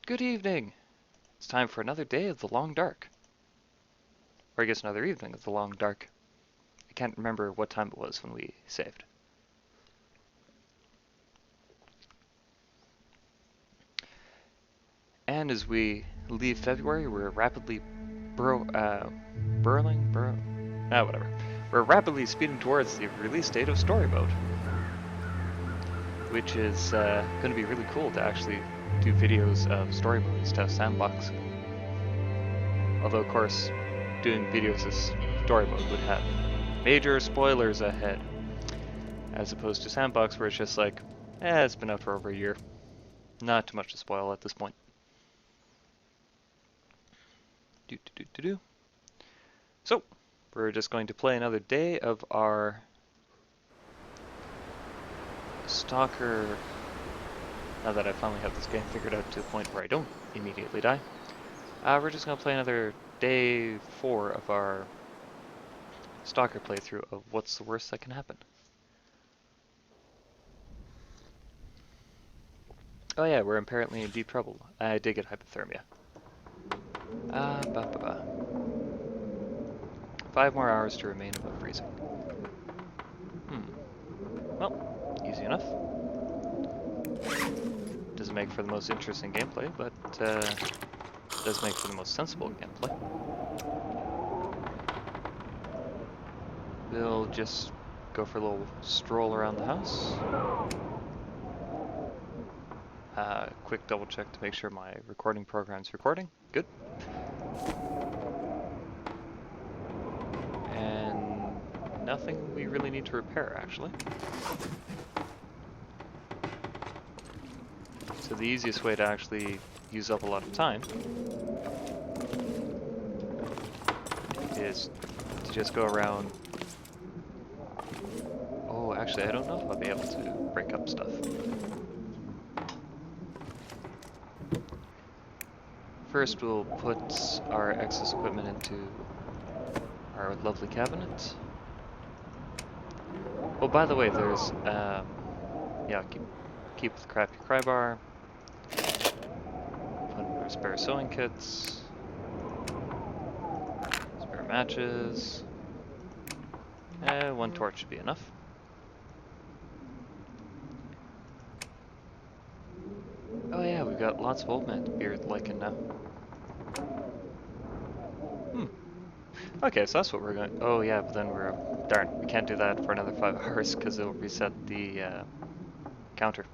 Good evening! It's time for another day of the long dark. Or I guess another evening of the long dark. I can't remember what time it was when we saved. And as we leave February, we're rapidly whatever. We're rapidly speeding towards the release date of Story Mode, which is going to be really cool to actually do videos of Story Mode instead of Sandbox. Although, of course, doing videos of Story Mode would have major spoilers ahead, as opposed to Sandbox, where it's just like, it's been out for over a year. Not too much to spoil at this point. So, we're just going to play another day of our Stalker. Now that I finally have this game figured out to the point where I don't immediately die, we're just going to play another day 4 of our Stalker playthrough of what's the worst that can happen. Oh yeah, we're apparently in deep trouble. I did get hypothermia. 5 more hours to remain above freezing. Well, easy enough. Doesn't make for the most interesting gameplay, but does make for the most sensible gameplay. We'll just go for a little stroll around the house. Quick double check to make sure my recording program's recording. Good. And nothing we really need to repair, actually. So the easiest way to actually use up a lot of time is to just go around. Oh, actually, I don't know if I'll be able to break up stuff. First, we'll put our excess equipment into our lovely cabinet. Oh, by the way, there's, keep the crappy cry bar. Put in our spare sewing kits. Spare matches. 1 torch should be enough. Oh yeah, we've got lots of old man beard lichen now. Okay, so that's what we're going. Oh yeah, but then darn, we can't do that for another 5 hours because it'll reset the counter.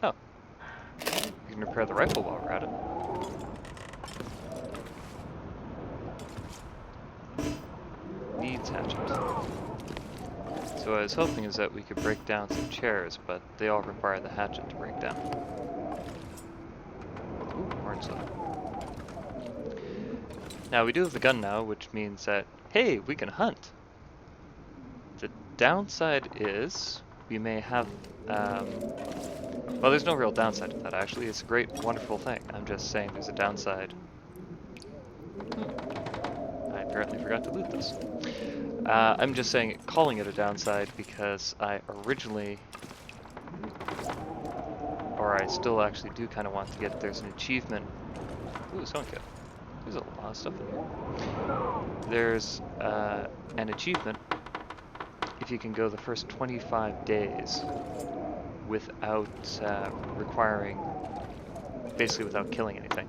Oh, we can repair the rifle while we're at it. Needs hatchet. So what I was hoping is that we could break down some chairs, but they all require the hatchet to break down. Ooh, orange soda. Now we do have the gun now, which means that, hey, we can hunt! The downside is, we may have, well, there's no real downside to that actually, it's a great, wonderful thing. I'm just saying there's a downside. I apparently forgot to loot this. I'm just saying, calling it a downside because I originally, or I still actually do kind of want to get, there's an achievement. Ooh, sewing kit. There's a lot of stuff in here. There's an achievement if you can go the first 25 days without basically without killing anything.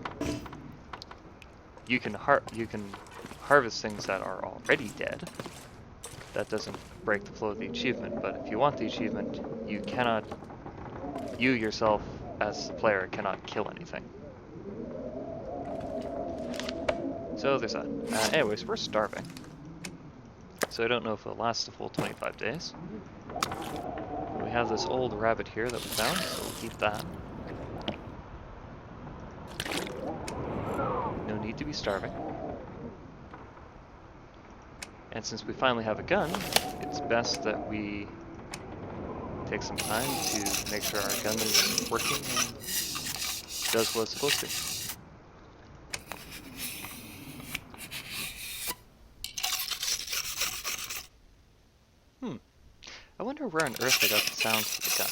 You can harvest things that are already dead. That doesn't break the flow of the achievement, but if you want the achievement, you yourself as the player cannot kill anything. So there's that. Anyways, we're starving. So I don't know if it'll last the full 25 days. We have this old rabbit here that we found, so we'll keep that. No need to be starving. And since we finally have a gun, it's best that we take some time to make sure our gun is working and does what it's supposed to. I wonder where on earth they got the sounds for the gun.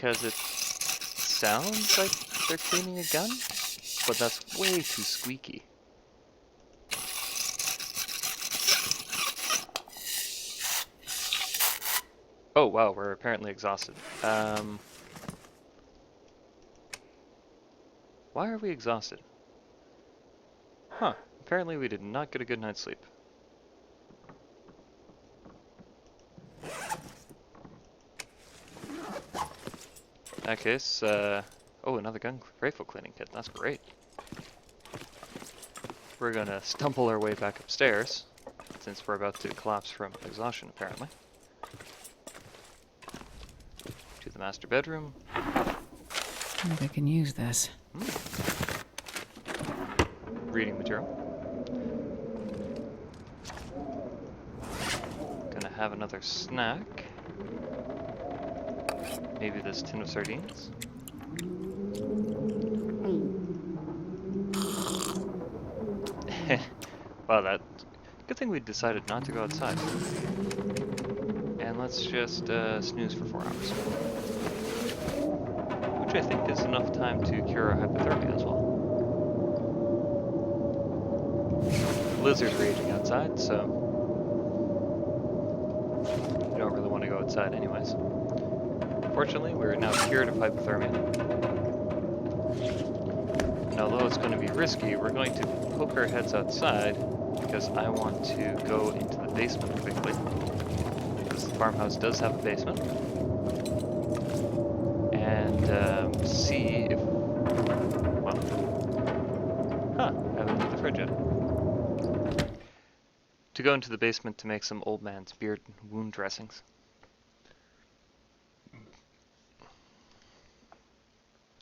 because it sounds like they're cleaning a gun, but that's way too squeaky. Oh wow, we're apparently exhausted. Why are we exhausted? Huh, apparently we did not get a good night's sleep. In that case, oh, another rifle cleaning kit, that's great. We're gonna stumble our way back upstairs, since we're about to collapse from exhaustion, apparently. To the master bedroom. I think I can use this. Reading material. Gonna have another snack. Maybe this tin of sardines. Wow, good thing we decided not to go outside. And let's just snooze for 4 hours. Which I think is enough time to cure our hypothermia as well. Blizzard's raging outside, so we don't really want to go outside anyways. Fortunately, we're now cured of hypothermia. And although it's going to be risky, we're going to poke our heads outside because I want to go into the basement quickly. Because the farmhouse does have a basement. And see if... well... huh, I haven't lit the fridge yet. To go into the basement to make some old man's beard wound dressings.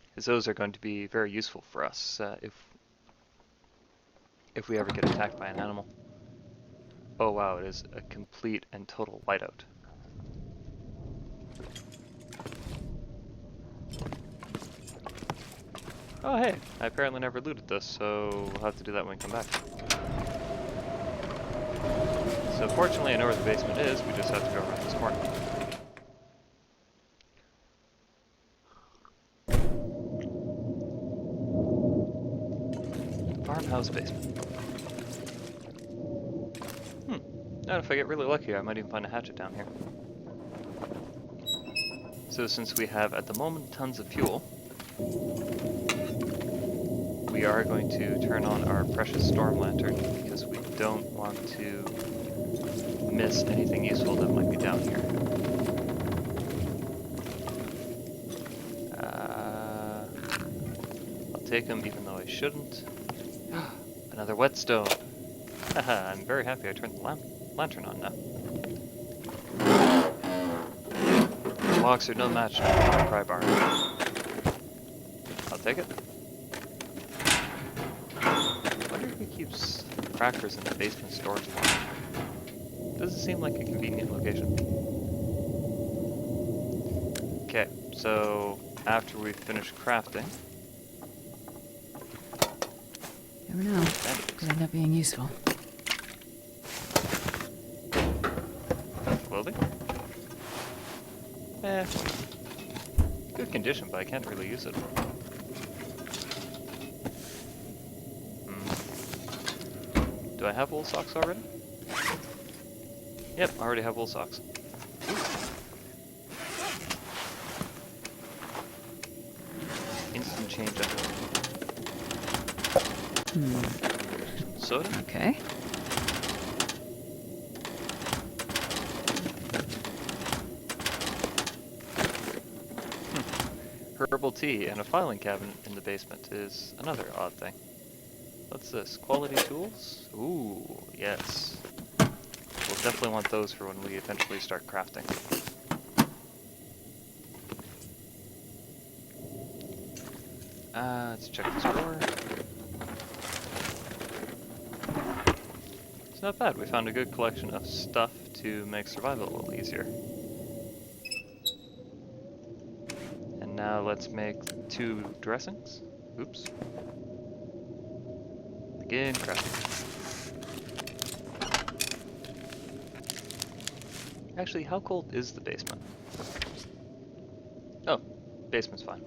Because those are going to be very useful for us if we ever get attacked by an animal. Oh wow, it is a complete and total whiteout. Oh hey, I apparently never looted this, so we'll have to do that when we come back. So fortunately I know where the basement is, we just have to go around this corner. Farmhouse basement. And if I get really lucky, I might even find a hatchet down here. So since we have, at the moment, tons of fuel, we are going to turn on our precious storm lantern because we don't want to miss anything useful that might be down here. I'll take them even though I shouldn't. Another whetstone. Haha, I'm very happy I turned the lantern on now. Logs are no match for my pry bar. I'll take it. I wonder if he keeps crackers in the basement storage locker. Doesn't seem like a convenient location. Okay, so after we finish crafting... never know. Could end up being useful. Clothing? Good condition, but I can't really use it. Do I have wool socks already? Yep, I already have wool socks. Instant change up. Soda? Okay. Herbal tea and a filing cabinet in the basement is another odd thing. What's this? Quality tools? Ooh, yes. We'll definitely want those for when we eventually start crafting. Let's check this drawer. It's not bad. We found a good collection of stuff to make survival a little easier. And now let's make 2 dressings. Oops. Begin crafting. Actually, how cold is the basement? Oh, Basement's fine.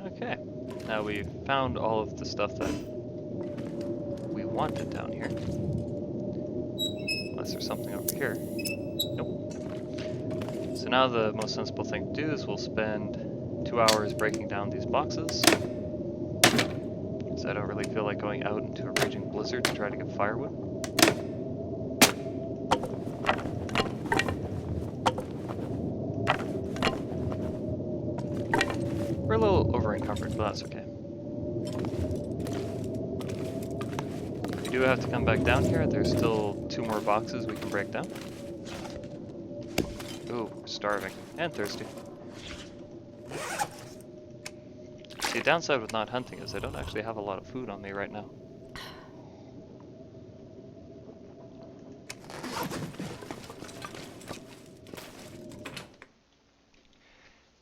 Okay, now we've found all of the stuff that we wanted down here. Unless there's something over here. Nope. So now the most sensible thing to do is we'll spend 2 hours breaking down these boxes. Because I don't really feel like going out into a raging blizzard to try to get firewood. We're a little over-encumbered, but that's okay. We do have to come back down here. There's still 2 more boxes we can break down. Ooh, we're starving. And thirsty. See, the downside with not hunting is I don't actually have a lot of food on me right now.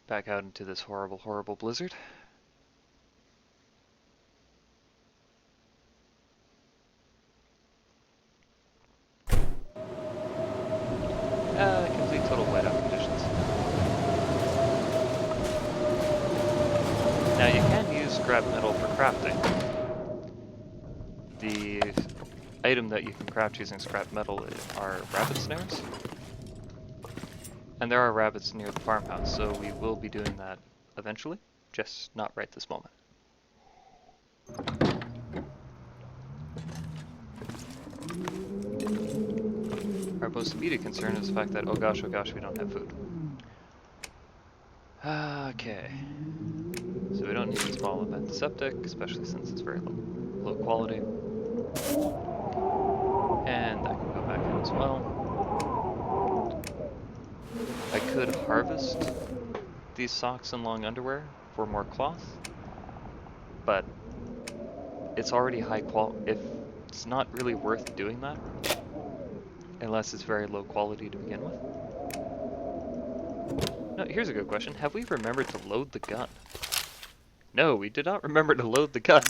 Back out into this horrible, horrible blizzard. Complete total whiteout conditions. Now you can use scrap metal for crafting. The item that you can craft using scrap metal are rabbit snares. And there are rabbits near the farmhouse, so we will be doing that eventually, just not right this moment. Our most immediate concern is the fact that, oh gosh, we don't have food. Okay. So we don't need a small antiseptic, especially since it's very low quality. And that can go back in as well. I could harvest these socks and long underwear for more cloth, but it's already high quality. If it's not really worth doing that, unless it's very low quality to begin with. No, here's a good question. Have we remembered to load the gun? No, we did not remember to load the gun.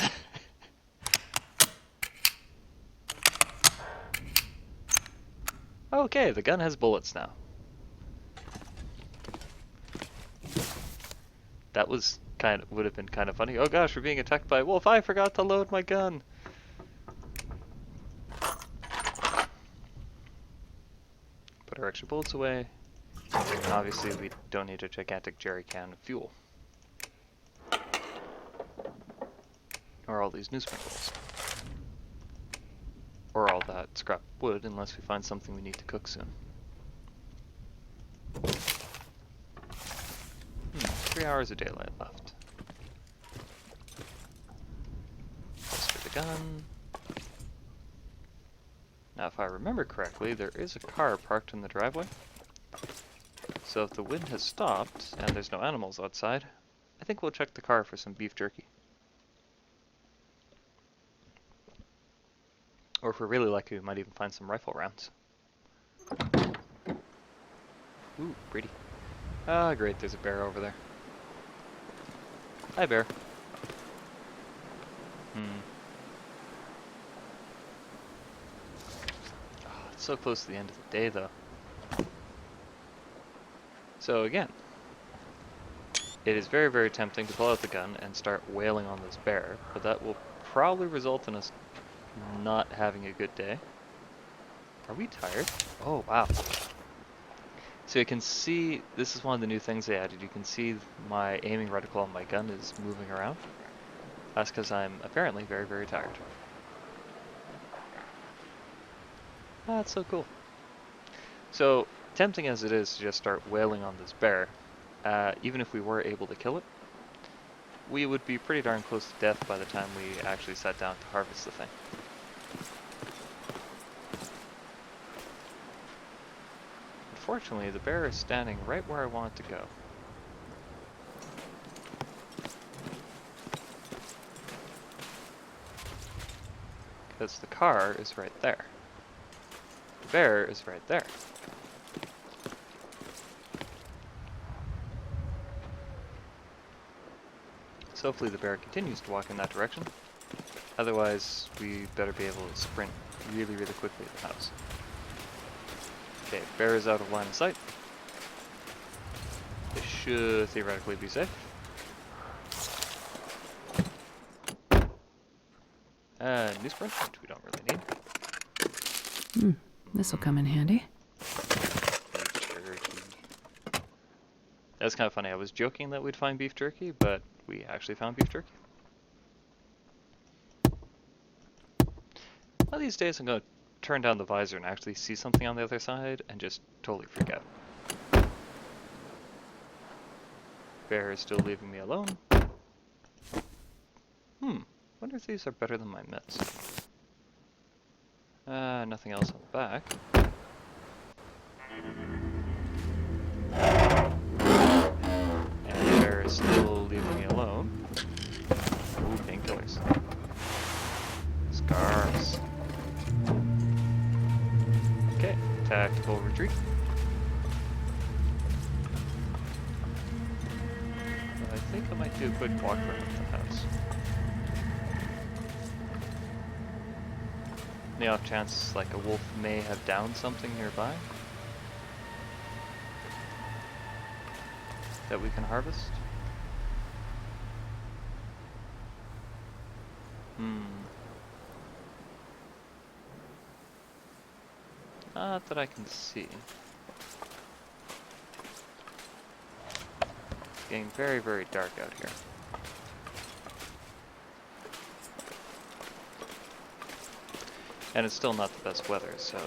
Okay, the gun has bullets now. That would have been kind of funny. Oh gosh, we're being attacked by a wolf. I forgot to load my gun. Put our extra bullets away. And obviously we don't need a gigantic jerry can of fuel. Or all these newsprint rolls. Or all that scrap wood, unless we find something we need to cook soon. 3 hours of daylight left. Holster the gun. Now if I remember correctly, there is a car parked in the driveway. So if the wind has stopped, and there's no animals outside, I think we'll check the car for some beef jerky. Or if we're really lucky, we might even find some rifle rounds. Ooh, pretty. Ah, great, there's a bear over there. Hi, bear. Oh, it's so close to the end of the day, though. So again, it is very, very tempting to pull out the gun and start wailing on this bear, but that will probably result in us not having a good day. Are we tired? Oh, wow. So you can see, this is one of the new things they added. You can see my aiming reticle on my gun is moving around. That's because I'm apparently very, very tired. That's so cool. So, tempting as it is to just start wailing on this bear, even if we were able to kill it, we would be pretty darn close to death by the time we actually sat down to harvest the thing. Unfortunately, the bear is standing right where I want it to go. Because the car is right there. The bear is right there. So hopefully the bear continues to walk in that direction. Otherwise, we better be able to sprint really, really quickly to the house. Okay, bear is out of line of sight. This should theoretically be safe. New sprint, which we don't really need. This'll come in handy. Beef jerky. That's kind of funny. I was joking that we'd find beef jerky, but we actually found beef jerky. One of these days I'm going to turn down the visor and actually see something on the other side and just totally freak out. Bear is still leaving me alone. Wonder if these are better than my mitts. Nothing else on the back. And bear is still leaving me alone. Ooh, painkillers. Scarves. Okay, tactical retreat. I think I might do a quick walk around the house. The off chance like a wolf may have downed something nearby that we can harvest. Not that I can see. It's getting very, very dark out here. And it's still not the best weather, so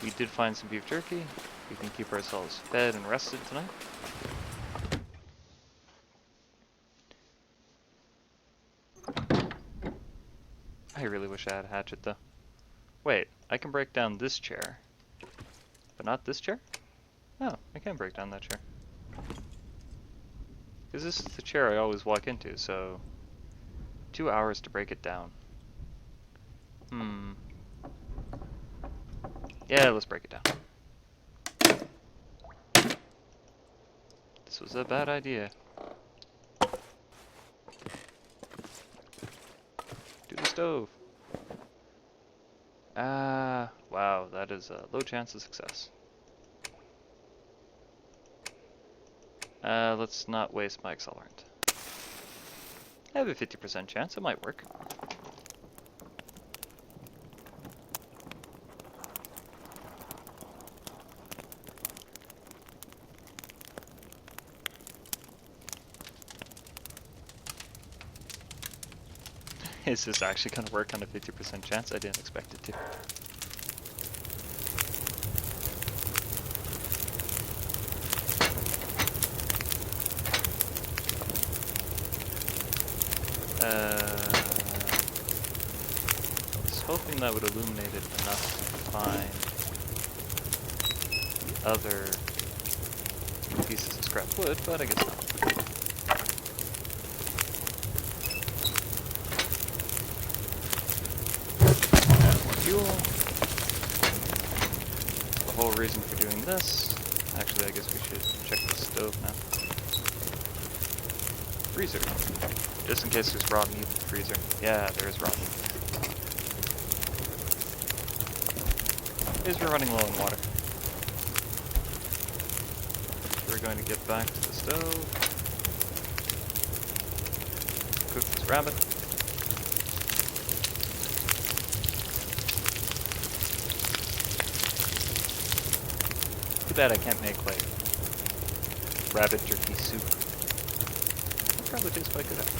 we did find some beef jerky. We can keep ourselves fed and rested tonight. I really wish I had a hatchet though. Wait, I can break down this chair, but not this chair? Oh, I can break down that chair. Because this is the chair I always walk into, so 2 hours to break it down. Yeah, let's break it down. This was a bad idea. Do the stove. Wow, that is a low chance of success. Let's not waste my accelerant. I have a 50% chance, it might work. Is this actually going to work on a 50% chance? I didn't expect it to. I was hoping that would illuminate it enough to find the other pieces of scrap wood, but I guess not. Fuel. The whole reason for doing this. Actually, I guess we should check the stove now. Freezer. Just in case there's raw meat in the freezer. Yeah, there is raw meat. Because we're running low on water. We're going to get back to the stove. Cook this rabbit. Too bad I can't make like rabbit jerky soup. That probably tastes quite good actually.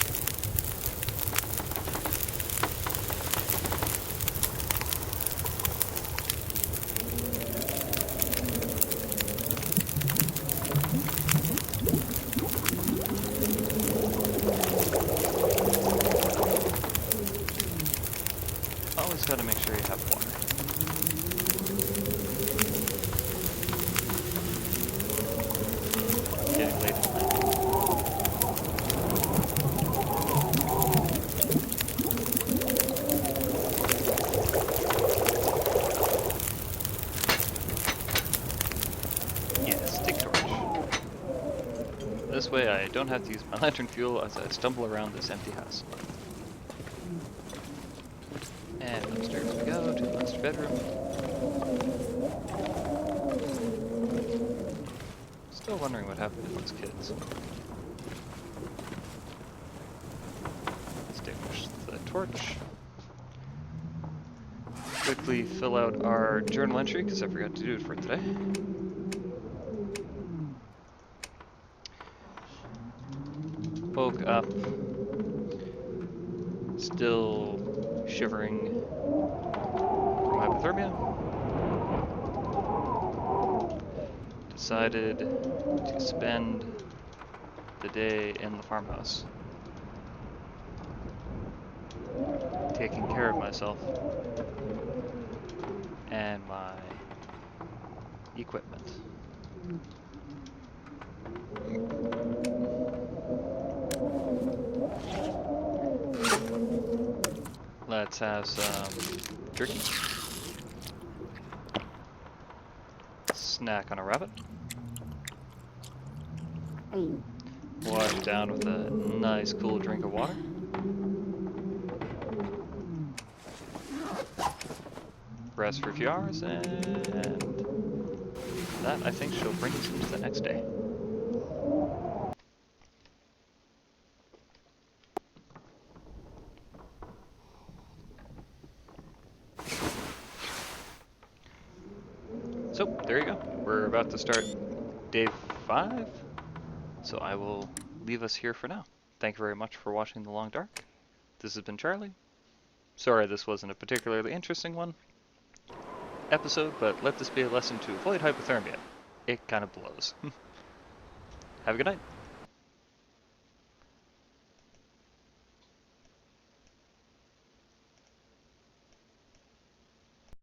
Always gotta make sure you have water. Getting late at night. Yes, stick torch. This way I don't have to use my lantern fuel as I stumble around this empty house. Upstairs we go to the master bedroom. Still wondering what happened to those kids. Extinguish the torch. Quickly fill out our journal entry because I forgot to do it for today. Woke up, still shivering from hypothermia. Decided to spend the day in the farmhouse, taking care of myself and my equipment. Let's have some jerky. Snack on a rabbit. Wash down with a nice cool drink of water. Rest for a few hours, and that, I think, shall bring us into the next day. So, there you go. We're about to start day 5, so I will leave us here for now. Thank you very much for watching The Long Dark. This has been Charlie. Sorry this wasn't a particularly interesting episode, but let this be a lesson to avoid hypothermia. It kind of blows. Have a good night.